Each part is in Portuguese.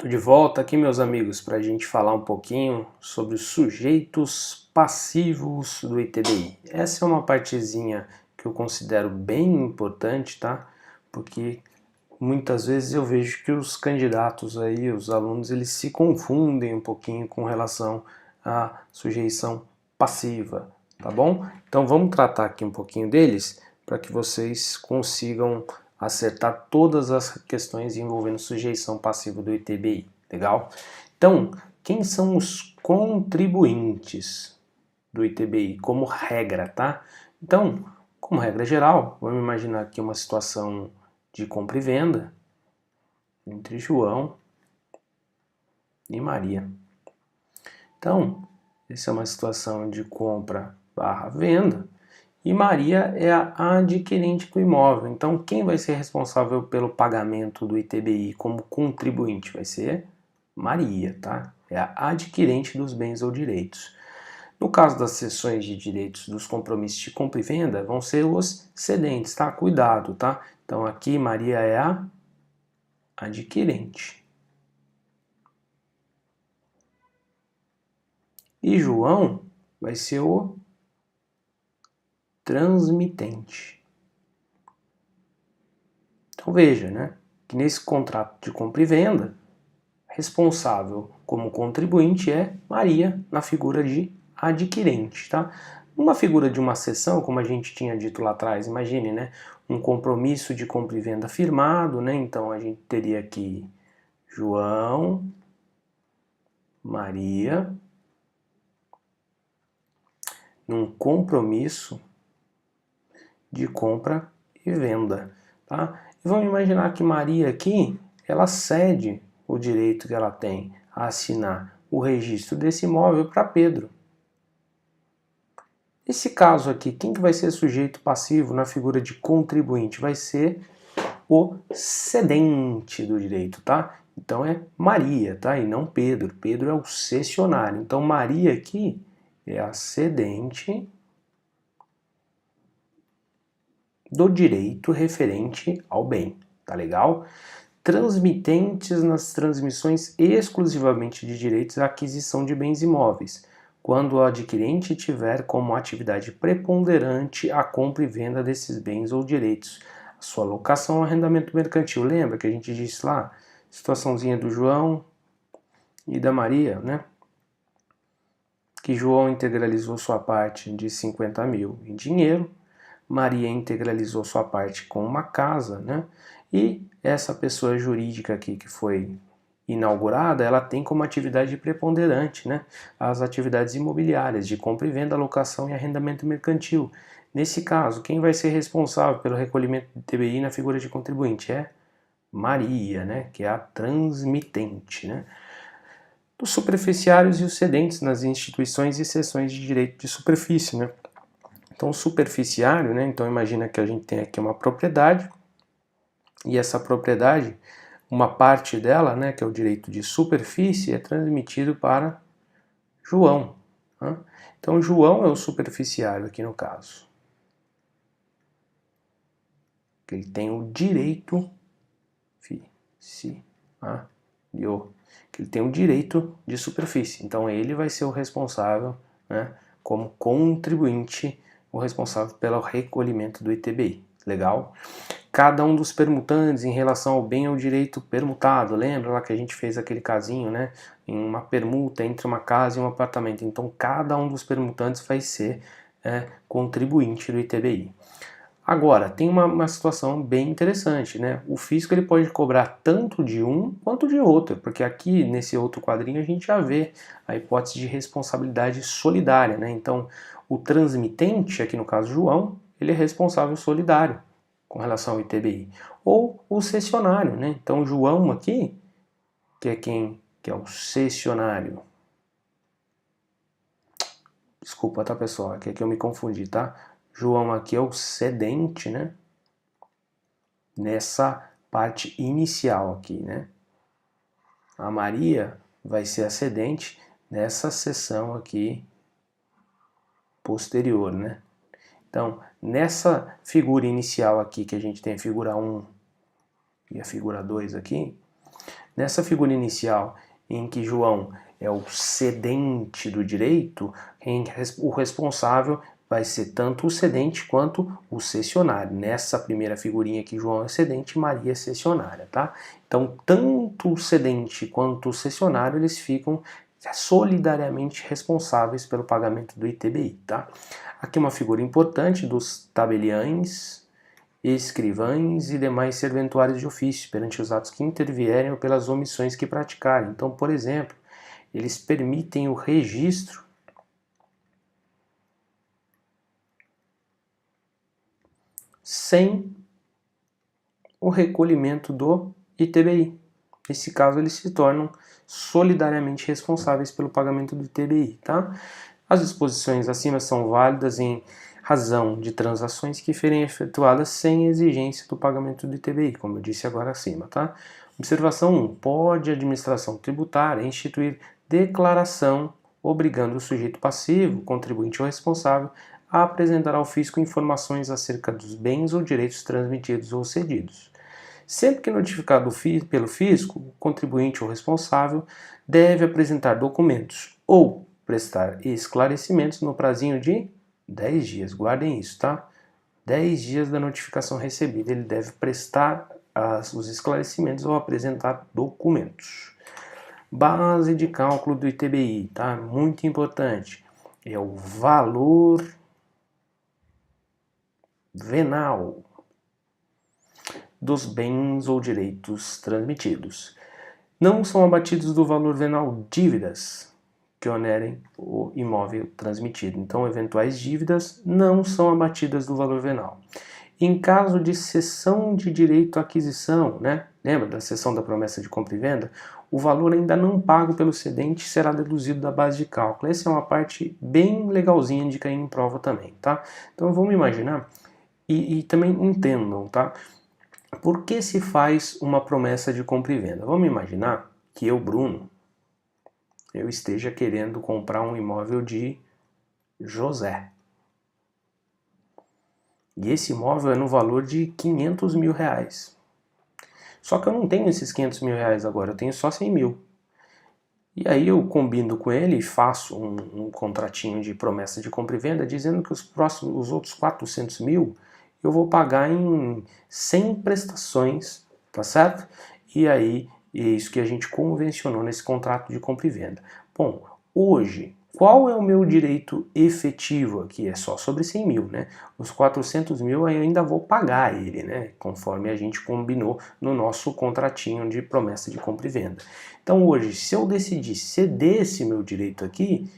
Tô de volta aqui, meus amigos, para a gente falar um pouquinho sobre os sujeitos passivos do ITBI. Essa é uma partezinha que eu considero bem importante, tá? Porque muitas vezes eu vejo que os candidatos aí, os alunos, eles se confundem um pouquinho com relação à sujeição passiva, tá bom? Então vamos tratar aqui um pouquinho deles para que vocês consigam acertar todas as questões envolvendo sujeição passiva do ITBI, legal? Então, quem são os contribuintes do ITBI como regra, tá? Então, como regra geral, vamos imaginar aqui uma situação de compra e venda entre João e Maria. Então, essa é uma situação de compra barra venda e Maria é a adquirente do imóvel. Então, quem vai ser responsável pelo pagamento do ITBI como contribuinte? Vai ser Maria, tá? É a adquirente dos bens ou direitos. No caso das cessões de direitos dos compromissos de compra e venda, vão ser os cedentes, tá? Cuidado, tá? Então, aqui Maria é a adquirente. E João vai ser o transmitente. Então veja, né, que nesse contrato de compra e venda, responsável como contribuinte é Maria, na figura de adquirente, tá? Uma figura de uma cessão, como a gente tinha dito lá atrás, imagine, né, um compromisso de compra e venda firmado, né? Então a gente teria aqui João, Maria, num compromisso de compra e venda, tá? E vamos imaginar que Maria aqui, ela cede o direito que ela tem a assinar o registro desse imóvel para Pedro. Nesse caso aqui, quem que vai ser sujeito passivo na figura de contribuinte? Vai ser o cedente do direito, tá? Então é Maria, tá? E não Pedro. Pedro é o cessionário. Então Maria aqui é a cedente do direito referente ao bem, tá legal? Transmitentes nas transmissões exclusivamente de direitos à aquisição de bens imóveis, quando o adquirente tiver como atividade preponderante a compra e venda desses bens ou direitos, a sua locação ou arrendamento mercantil. Lembra que a gente disse lá, situaçãozinha do João e da Maria, né? Que João integralizou sua parte de 50 mil em dinheiro, Maria integralizou sua parte com uma casa, né? E essa pessoa jurídica aqui que foi inaugurada, ela tem como atividade preponderante, né, as atividades imobiliárias de compra e venda, locação e arrendamento mercantil. Nesse caso, quem vai ser responsável pelo recolhimento do ITBI na figura de contribuinte é Maria, né, que é a transmitente, né? Os superficiários e os cedentes nas instituições e seções de direito de superfície, né? Então, o superficiário, né? Então, imagina que a gente tem aqui uma propriedade e essa propriedade, uma parte dela, né, que é o direito de superfície, é transmitido para João. Né? Então, João é o superficiário aqui no caso. Ele tem o direito que ele tem o direito de superfície. Então, ele vai ser o responsável, né, como contribuinte, o responsável pelo recolhimento do ITBI. Legal? Cada um dos permutantes em relação ao bem ou direito permutado. Lembra lá que a gente fez aquele casinho, né? Em uma permuta entre uma casa e um apartamento. Então, cada um dos permutantes vai ser contribuinte do ITBI. Agora, tem uma situação bem interessante, né? O fisco ele pode cobrar tanto de um quanto de outro, porque aqui nesse outro quadrinho a gente já vê a hipótese de responsabilidade solidária, né? Então, o transmitente, aqui no caso João, ele é responsável solidário com relação ao ITBI. Ou o cessionário, né? Então, João aqui, que é quem? Que é o cessionário. Desculpa, tá, pessoal? Aqui é que eu me confundi, tá? João aqui é o cedente, né? Nessa parte inicial aqui, né? A Maria vai ser a cedente nessa seção aqui posterior, né? Então, nessa figura inicial aqui, que a gente tem a figura 1 e a figura 2 aqui, Nessa figura inicial, em que João é o cedente do direito, o responsável vai ser tanto o cedente quanto o cessionário. Nessa primeira figurinha aqui, João é cedente e Maria é cessionária, tá? Então, tanto o cedente quanto o cessionário, eles ficam solidariamente responsáveis pelo pagamento do ITBI, tá? Aqui uma figura importante dos tabeliães, escrivães e demais serventuários de ofício perante os atos que intervierem ou pelas omissões que praticarem. Então, por exemplo, eles permitem o registro sem o recolhimento do ITBI. Nesse caso, eles se tornam solidariamente responsáveis pelo pagamento do ITBI, tá? As disposições acima são válidas em razão de transações que forem efetuadas sem exigência do pagamento do ITBI, como eu disse agora acima, tá? Observação 1. Pode a administração tributária instituir declaração obrigando o sujeito passivo, contribuinte ou responsável, a apresentar ao fisco informações acerca dos bens ou direitos transmitidos ou cedidos. Sempre que notificado pelo fisco, o contribuinte ou responsável deve apresentar documentos ou prestar esclarecimentos no prazinho de 10 dias. Guardem isso, tá? 10 dias da notificação recebida, ele deve prestar os esclarecimentos ou apresentar documentos. Base de cálculo do ITBI, tá? Muito importante. É o valor venal dos bens ou direitos transmitidos. Não são abatidos do valor venal dívidas que onerem o imóvel transmitido. Então, eventuais dívidas não são abatidas do valor venal. Em caso de cessão de direito à aquisição, né? Lembra da cessão da promessa de compra e venda? O valor ainda não pago pelo cedente será deduzido da base de cálculo. Essa é uma parte bem legalzinha de cair em prova também, tá? Então, vamos imaginar e também entendam, tá? Por que se faz uma promessa de compra e venda? Vamos imaginar que eu, Bruno, eu esteja querendo comprar um imóvel de José. E esse imóvel é no valor de 500 mil reais. Só que eu não tenho esses 500 mil reais agora, eu tenho só 100 mil. E aí eu combino com ele e faço um contratinho de promessa de compra e venda dizendo que os outros 400 mil eu vou pagar em 100 prestações, tá certo? E aí é isso que a gente convencionou nesse contrato de compra e venda. Bom, hoje, qual é o meu direito efetivo aqui? É só sobre 100 mil, né? Os 400 mil eu ainda vou pagar ele, né? Conforme a gente combinou no nosso contratinho de promessa de compra e venda. Então hoje, se eu decidir ceder esse meu direito aqui,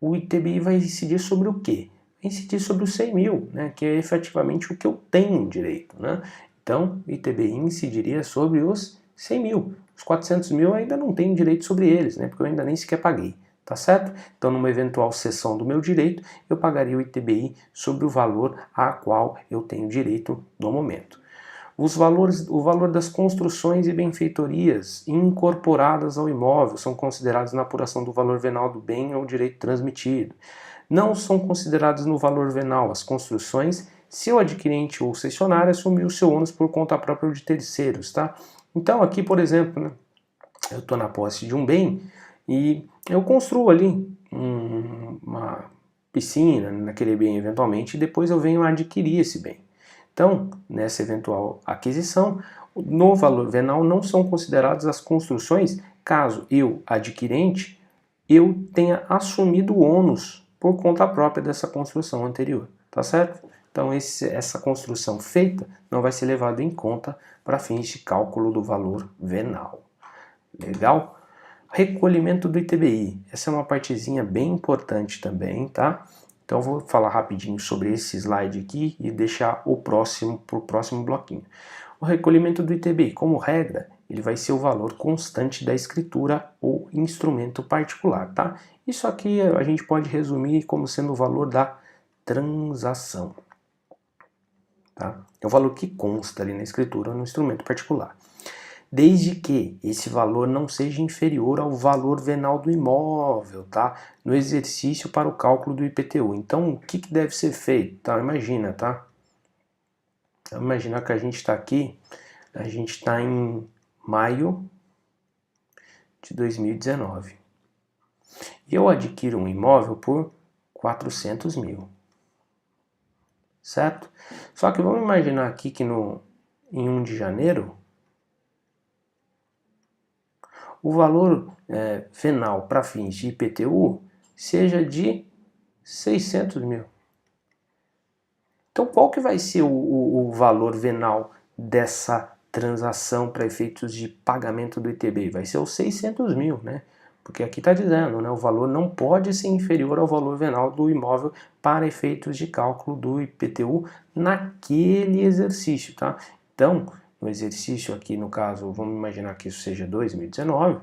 o ITBI vai incidir sobre o quê? Vai incidir sobre os 100 mil, né? Que é efetivamente o que eu tenho direito, né? Então, o ITBI incidiria sobre os 100 mil. Os 400 mil eu ainda não tenho direito sobre eles, né? Porque eu ainda nem sequer paguei, tá certo? Então, numa eventual cessão do meu direito, eu pagaria o ITBI sobre o valor a qual eu tenho direito no momento. O valor das construções e benfeitorias incorporadas ao imóvel são considerados na apuração do valor venal do bem ou direito transmitido. Não são considerados no valor venal as construções se o adquirente ou cessionário assumir o seu ônus por conta própria de terceiros, tá? Então aqui, por exemplo, né, eu estou na posse de um bem e eu construo ali uma piscina naquele bem eventualmente e depois eu venho a adquirir esse bem. Então, nessa eventual aquisição, no valor venal não são consideradas as construções caso eu, adquirente, eu tenha assumido o ônus por conta própria dessa construção anterior, tá certo? Então essa construção feita não vai ser levada em conta para fins de cálculo do valor venal. Legal? Recolhimento do ITBI. Essa é uma partezinha bem importante também, tá? Então eu vou falar rapidinho sobre esse slide aqui e deixar o próximo para o próximo bloquinho. O recolhimento do ITBI, como regra, ele vai ser o valor constante da escritura ou instrumento particular, tá? Isso aqui a gente pode resumir como sendo o valor da transação, tá? É o valor que consta ali na escritura ou no instrumento particular. Desde que esse valor não seja inferior ao valor venal do imóvel, tá? No exercício para o cálculo do IPTU. Então, o que deve ser feito? Tá? Imagina, tá? Imagina que a gente está aqui, a gente está em maio de 2019. E eu adquiro um imóvel por 400 mil. Certo? Só que vamos imaginar aqui que em 1 de janeiro, o valor venal para fins de IPTU seja de 600 mil. Então, qual que vai ser o valor venal dessa transação para efeitos de pagamento do ITBI? Vai ser os 600 mil, né? Porque aqui está dizendo, né, o valor não pode ser inferior ao valor venal do imóvel para efeitos de cálculo do IPTU naquele exercício, tá? Então, no exercício aqui, no caso, vamos imaginar que isso seja 2019,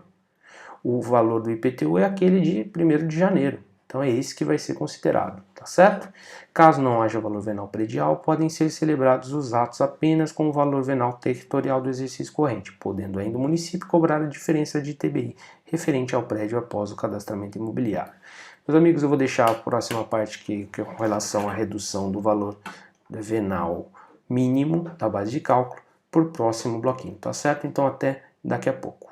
o valor do IPTU é aquele de 1º de janeiro. Então é esse que vai ser considerado, tá certo? Caso não haja valor venal predial, podem ser celebrados os atos apenas com o valor venal territorial do exercício corrente, podendo ainda o município cobrar a diferença de ITBI referente ao prédio após o cadastramento imobiliário. Meus amigos, eu vou deixar a próxima parte que é com relação à redução do valor venal mínimo da base de cálculo por próximo bloquinho, tá certo? Então até daqui a pouco.